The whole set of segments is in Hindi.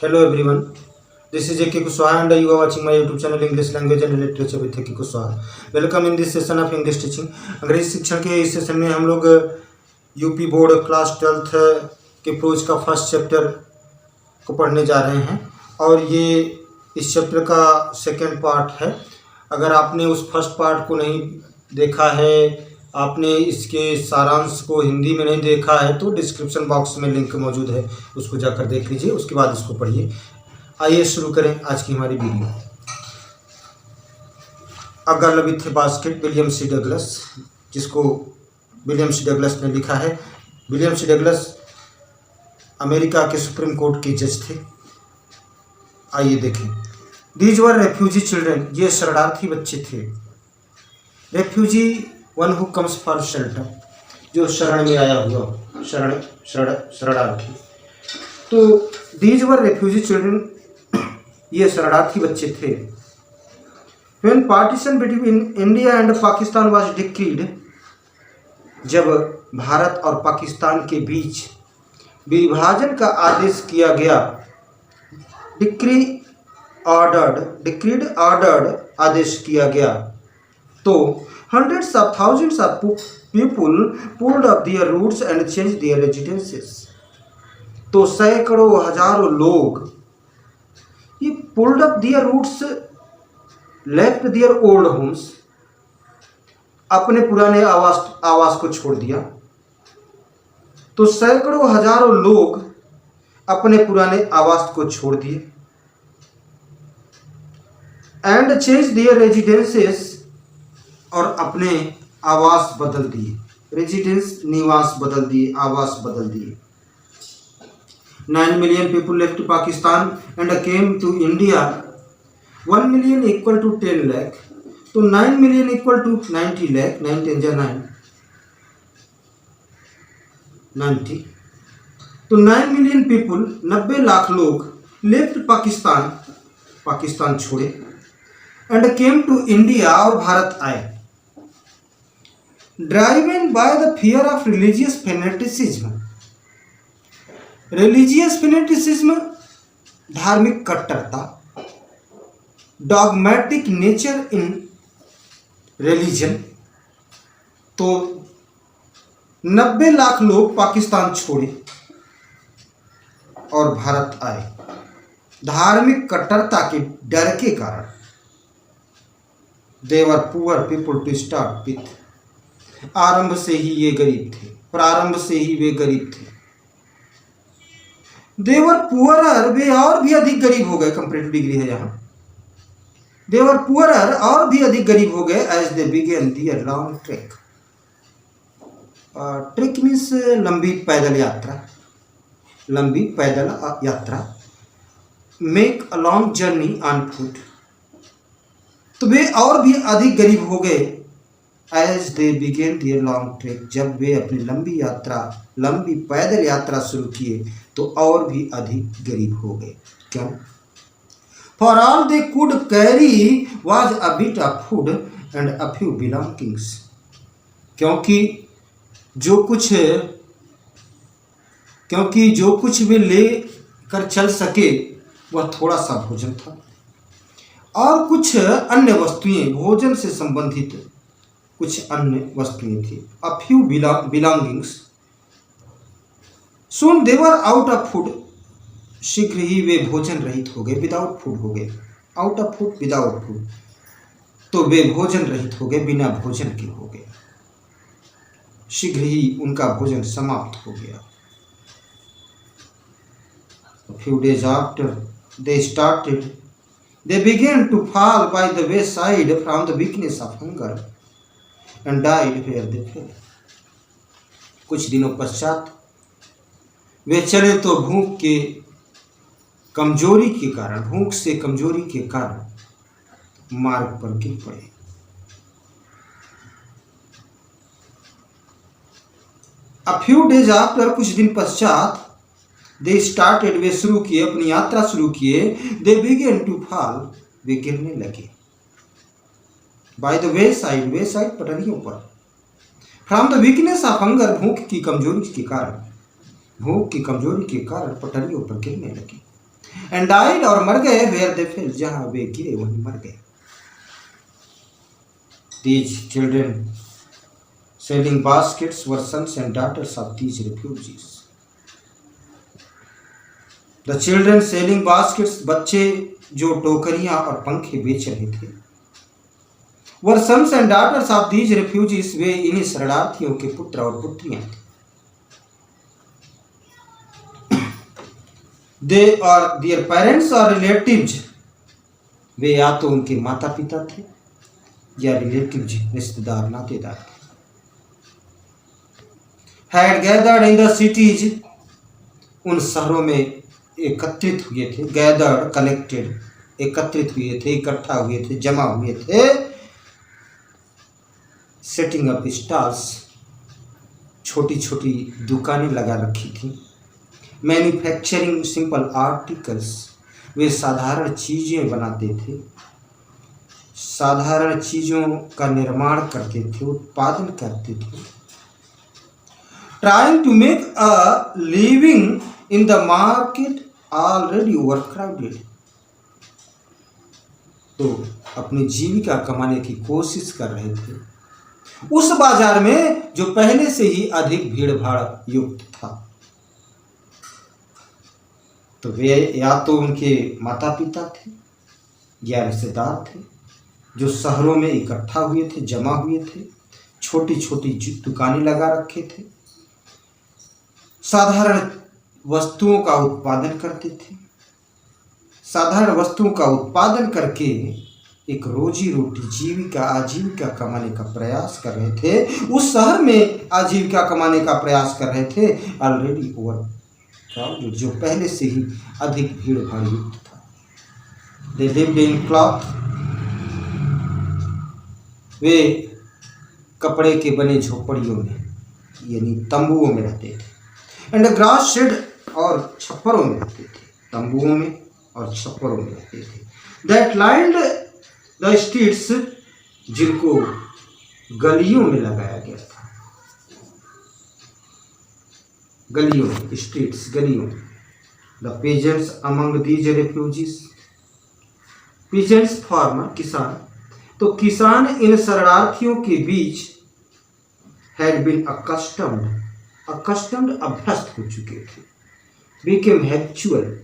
Hello everyone, this is A.K. Kushwaha and you are watching my YouTube channel English Language and Literature with A.K. Kushwaha. Welcome in this session of English teaching. अंग्रेजी शिक्षण के इस सेशन में हम लोग यूपी बोर्ड क्लास 12th के प्रोज का फर्स्ट चैप्टर को पढ़ने जा रहे हैं और ये इस चैप्टर का सेकेंड पार्ट है। अगर आपने उस फर्स्ट पार्ट को नहीं देखा है, आपने इसके सारांश को हिंदी में नहीं देखा है तो डिस्क्रिप्शन बॉक्स में लिंक मौजूद है, उसको जाकर देख लीजिए, उसके बाद इसको पढ़िए। आइए शुरू करें आज की हमारी video. A girl with a basket, William C Douglas, जिसको विलियम सी डगलस ने लिखा है। विलियम सी डगलस अमेरिका के सुप्रीम कोर्ट के जज थे। आइए देखें। दीज वर रेफ्यूजी चिल्ड्रन, ये शरणार्थी बच्चे थे। Refugee one who comes for shelter, जो शरण में आया हुआ शरणार्थी। तो दीज वर रेफ्यूजी चिल्ड्रन, ये शरणार्थी बच्चे थे। When partition between India and Pakistan was decreed, जब भारत और पाकिस्तान के बीच विभाजन का आदेश किया गया, डिक्रीड ऑर्डर्ड आदेश किया गया, तो hundreds of thousands of people pulled up their roots and changed their residences. तो सैकड़ों हजारों लोग ये pulled up their roots, left their old homes, अपने पुराने आवास को छोड़ दिया। तो सैकड़ों हजारों लोग अपने पुराने आवास को छोड़ दिए। and changed their residences, और अपने आवास बदल दिए। रेजिडेंस निवास बदल दिए, आवास बदल दिए। 9 million people left Pakistan and came to India. 1 million equal to 10 lakh, तो 9 million equal to 90 lakh, 9 10 जा 9, 90। तो 9 million people, 90 लाख लोग लेफ्ट पाकिस्तान छोड़े, एंड केम टू इंडिया, और भारत आए। Driven by the fear of religious fanaticism, धार्मिक कट्टरता, डॉगमेटिक नेचर इन रिलीजन। तो 90 लाख लोग पाकिस्तान छोड़े और भारत आए धार्मिक कट्टरता के डर के कारण। They were poor people to start with, आरंभ से ही ये गरीब थे, प्रारंभ से ही वे गरीब थे। देवर पुअरर, वे और भी अधिक गरीब हो गए, कंपैरेटिव डिग्री है यहाँ। देवर पुअरर, और भी अधिक गरीब हो गए, as they began their long trek. Trek means लंबी पैदल यात्रा। Make a long journey on foot, तो वे और भी अधिक गरीब हो गए, as they began their long trek, जब वे अपनी लंबी पैदल यात्रा शुरू किए तो और भी अधिक गरीब हो गए। क्यों? For all they could carry was a bit of food and a few belongings, क्योंकि जो कुछ वे ले कर चल सके वह थोड़ा सा भोजन था और कुछ अन्य वस्तुएं, भोजन से संबंधित कुछ अन्य वस्तुएं थी। A few belongings. Soon they were out of food, शीघ्र ही वे भोजन रहित हो गए। विदाउट फूड हो गए, out of food, without food, तो वे भोजन रहित हो गए, बिना भोजन के हो गए। शीघ्र ही उनका भोजन समाप्त हो गया। A few days after they began to fall by the wayside from the weakness of hunger and died where they fell. कुछ दिनों पश्चात वे चले तो भूख से कमजोरी के कारण मार्ग पर गिर पड़े। A few days after, कुछ दिन पश्चात, they started, वे शुरू किए, अपनी यात्रा शुरू किए। they began to fall, वे गिरने लगे। by the wayside, पटरियों पर। from the weakness of hunger, भूख की कमजोरी के कारण पटरियों पर गिरने लगी। एंड डाइड और मर गए वेयर दे फेल, जहां वे गिरे वहीं मर गए। These children selling baskets were sons and daughters of these refugees. The children selling baskets, बच्चे जो टोकरियां और पंखे बेच रहे थे, were sons and daughters of these refugees, वे इन्हीं शरणार्थियों के पुत्र और पुत्रियां थे। They are their parents or relatives, वे या तो उनके माता पिता थे या रिलेटिव्स, रिश्तेदार नातेदार थे। Had gathered in the cities, उन शहरों में एकत्रित हुए थे। Gathered, collected, एकत्रित हुए थे, इकट्ठा हुए थे, जमा हुए थे। Setting up stalls, छोटी छोटी दुकानें लगा रखी थी। Manufacturing simple articles, वे साधारण चीजें बनाते थे, साधारण चीजों का निर्माण करते थे, उत्पादन करते थे। Trying to make a living in the market already overcrowded, तो अपनी जीविका कमाने की कोशिश कर रहे थे उस बाजार में जो पहले से ही अधिक भीड़ भाड़ युक्त था। तो वे या तो उनके माता पिता थे या रिश्तेदार थे जो शहरों में इकट्ठा हुए थे, जमा हुए थे, छोटी छोटी दुकानें लगा रखे थे, साधारण वस्तुओं का उत्पादन करते थे, साधारण वस्तुओं का उत्पादन करके एक रोजी रोटी जीविका आजीविका कमाने का प्रयास कर रहे थे। उस शहर में आजीविका कमाने का प्रयास कर रहे थे ऑलरेडी ओवर, जो पहले से ही अधिक भीड़ भाड़ युक्त था। They lived in cloth, वे कपड़े के बने झोपड़ियों में यानी तंबुओं में रहते थे। एंड ग्रास शेड, और छप्परों में रहते थे, तंबुओं में और छप्परों में रहते थे। दैट लाइंड द स्ट्रीट्स, जिनको गलियों में लगाया गया था, गलियों में, स्ट्रीट्स गलियों में। The pageants among these refugees, peasants farmer किसान, तो किसान इन शरणार्थियों के बीच हैड बीन अकस्टम्ड अभ्यस्त हो चुके थे, बिकेम हैबिचुअल,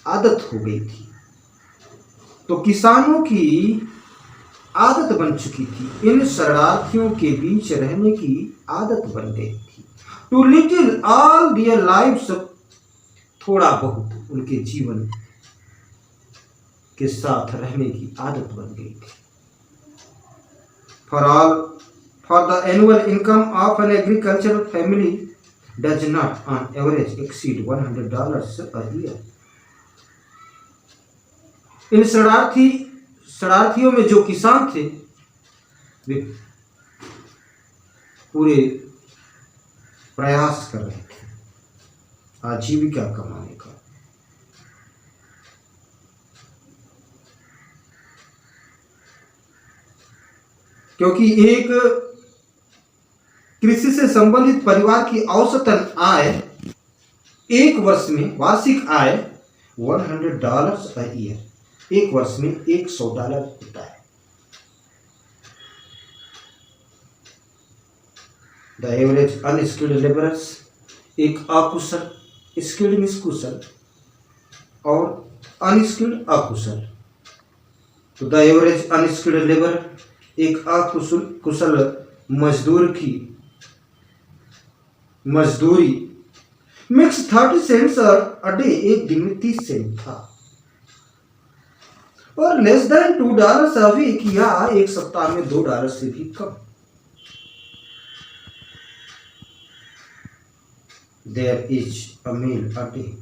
आदत हो गई थी। तो किसानों की आदत बन चुकी थी, इन शरणार्थियों के बीच रहने की आदत बन गई थी। Too little all their lives, थोड़ा बहुत उनके जीवन के साथ रहने की आदत बन गई थी। For the annual income of an agricultural family does not on average exceed $100 a year. इन शरणार्थियों में जो किसान थे वे पूरे प्रयास कर रहे थे आजीविका कमाने का। क्योंकि एक कृषि से संबंधित परिवार की औसतन आय एक वर्ष में, वार्षिक आय $100 a year, एक वर्ष में $100 होता है। द एवरेज अनस्किल्ड लेबरर्स, एक अकुशल, स्किल्ड निष्कुशल और अनस्किल्ड अकुशल। तो द एवरेज अनस्किल्ड लेबर, एक अकुशल मजदूर की मजदूरी मिक्स 30 सेंट्स अ डे, एक दिन में 30 सेंट था, और लेस देन $2 अ वीक, या एक सप्ताह में $2 से भी कम। There is a meal a day,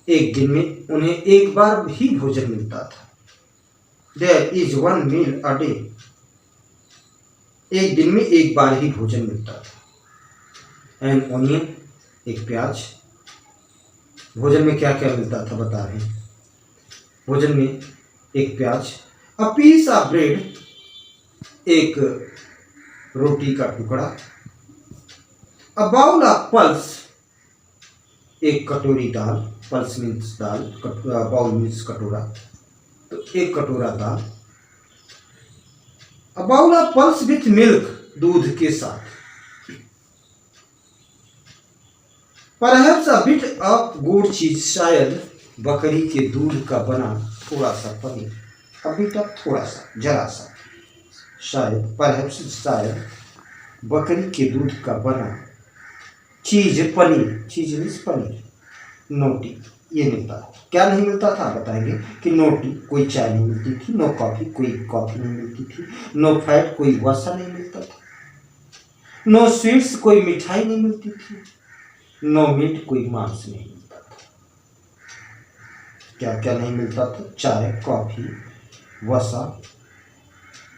एक दिन में उन्हें एक बार ही भोजन मिलता था। There is one meal a day, एक दिन में एक बार ही भोजन मिलता था। एंड ओनियन, एक प्याज। भोजन में क्या क्या मिलता था बता रहे हैं। भोजन में एक प्याज, अ पीस ऑफ ब्रेड, एक रोटी का टुकड़ा, अ बाउल ऑफ पल्स, एक कटोरी दाल, पल्स मीन्स दाल, बाउल मीन्स कटोरा, तो 1 कटोरा दाल। A bowl of pulse with milk, दूध के साथ। परहैप्स अ बिट ऑफ गुड़ चीज, शायद बकरी के दूध का बना थोड़ा सा पनीर। अ बिट ऑफ थोड़ा सा, जरा सा, शायद, परहैप्स शायद, बकरी के दूध का बना चीज, पनीर, चीज मीन्स पनीर, नोटी, ये मिलता है। क्या नहीं मिलता था बताएंगे कि नो टी, कोई चाय नहीं मिलती थी, नो कॉफ़ी, कोई कॉफ़ी नहीं मिलती थी, नो फैट, कोई वसा नहीं मिलता था, नो स्वीट्स, कोई मिठाई नहीं मिलती थी, नो मीट, कोई मांस नहीं मिलता था। क्या क्या नहीं मिलता था? चाय, कॉफ़ी, वसा,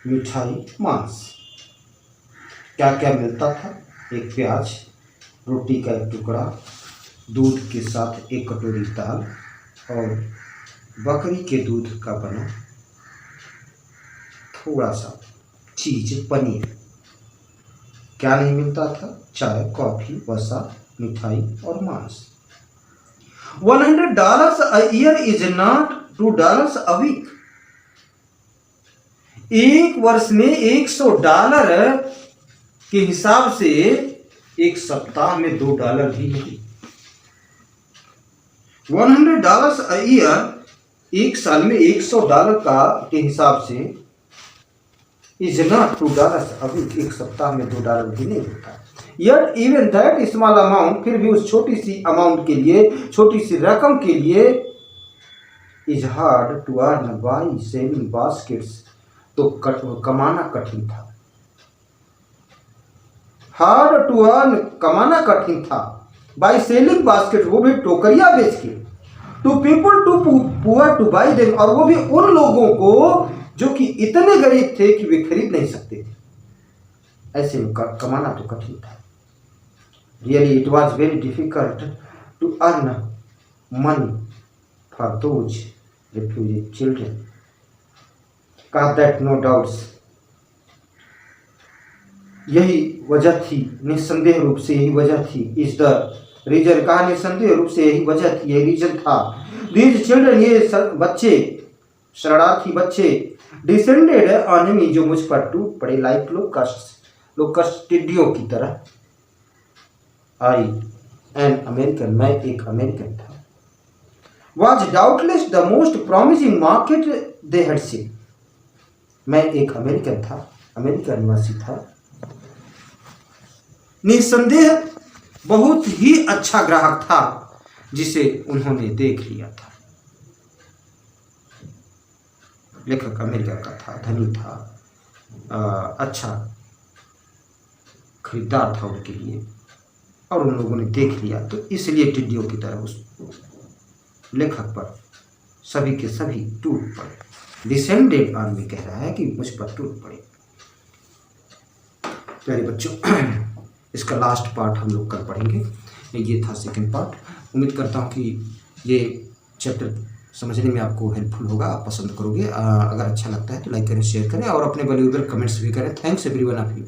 मिठाई, मांस। क्या क्या मिलता था? एक प्याज, रोटी का एक टुकड़ा, दूध के साथ 1 कटोरी दाल और बकरी के दूध का बना थोड़ा सा चीज, पनीर। क्या नहीं मिलता था? चाय, कॉफ़ी, वसा, मिठाई और मांस। $100 a year is not $2 a week। एक वर्ष में $100 के हिसाब से एक सप्ताह में $2 भी नहीं। $100 a year, एक साल में $100 का के हिसाब से इज नॉट $2 a week, एक सप्ताह में $2 भी नहीं होता। Yet even that small amount, फिर भी उस छोटी सी अमाउंट के लिए, छोटी सी रकम के लिए, is hard to earn by selling baskets, तो कमाना कठिन था। हार्ड टू अर्न, कमाना कठिन था, बाय सेलिंग बास्केट, वो भी टोकरियां बेच के, to people too poor to buy them, और वो भी उन लोगों को जो कि इतने गरीब थे कि वे खरीद नहीं सकते थे। ऐसे में कमाना तो कठिन था। Really it was very difficult to earn money for those refugee children. कहा दैट नो डाउट्स, यही वजह थी, निस्संदेह रूप से यही वजह थी। इज द रीजन, कहा निस्संदेह रूप से यही वजह थी, यही रीजन था। दीज चिल्ड्रन, ये बच्चे, शरणार्थी बच्चे, डिसेंडेड ऑन मी, जो मुझ पर टूट पड़े, लाइक लोकस्ट, टिड्डियों की तरह। आई एन अमेरिकन, मैं एक अमेरिकन था। Was doubtless the most promising market they had seen, मैं एक अमेरिकन था, अमेरिका निवासी था। निसंदेह बहुत ही अच्छा ग्राहक था जिसे उन्होंने देख लिया था। लेखक अमेरिका का था, धनी था, अच्छा खरीदार था उनके लिए, और उन लोगों ने देख लिया, तो इसलिए टिड्डियों की तरह उस लेखक पर सभी के सभी टूट पड़े। डिसेंडेड ऑन मी कह रहा है कि मुझ पर टूट पड़े। प्यारे बच्चों, इसका लास्ट पार्ट हम लोग कल पढ़ेंगे। ये था सेकंड पार्ट। उम्मीद करता हूँ कि ये चैप्टर समझने में आपको हेल्पफुल होगा, आप पसंद करोगे। अगर अच्छा लगता है तो लाइक करें, शेयर करें और अपने वैल्यूएबल कमेंट्स भी करें। Thanks everyone of you.